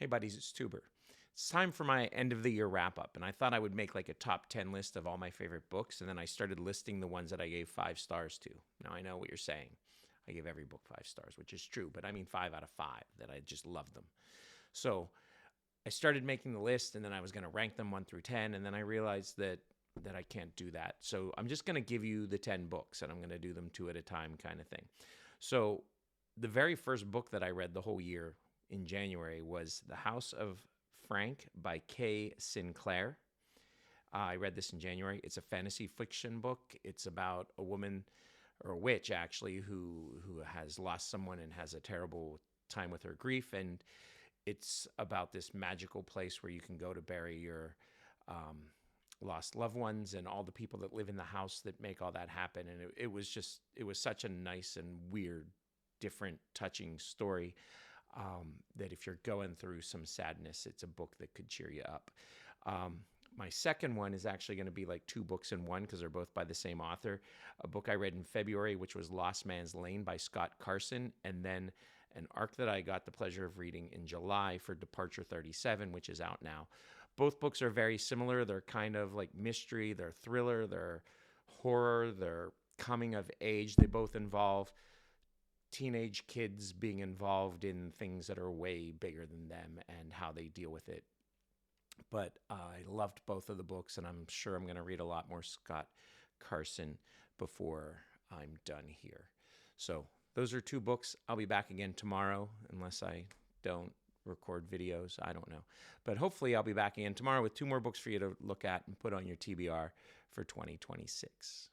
Hey, buddies, it's Tuber. It's time for my end of the year wrap up, and I thought I would make like a top 10 list of all my favorite books, and then I started listing the ones that I gave 5 stars to. Now, I know what you're saying. I gave every book 5 stars, which is true, but I mean 5 out of 5 that I just loved them. So I started making the list, and then I was going to rank them 1 through 10, and then I realized that I can't do that. So I'm just going to give you the 10 books, and I'm going to do them 2 at a time kind of thing. So the very first book that I read the whole year in January was The House of Frank by Kay Sinclair. I read this in January. It's a fantasy fiction book. It's about a woman, or a witch actually, who has lost someone and has a terrible time with her grief. And it's about this magical place where you can go to bury your um, lost loved ones and all the people that live in the house that make all that happen. And it was such a nice and weird, different, touching story that if you're going through some sadness, it's a book that could cheer you up. My second one is actually going to be like 2 books in one because they're both by the same author. A book I read in February, which was Lost Man's Lane by Scott Carson, and then an arc that I got the pleasure of reading in July for Departure 37, which is out now. Both books are very similar. They're kind of like mystery, they're thriller, they're horror, they're coming of age. They both involve teenage kids being involved in things that are way bigger than them and how they deal with it. But I loved both of the books, and I'm sure I'm going to read a lot more Scott Carson before I'm done here. So those are 2 books. I'll be back again tomorrow, unless I don't record videos. I don't know. But hopefully I'll be back again tomorrow with 2 more books for you to look at and put on your TBR for 2026.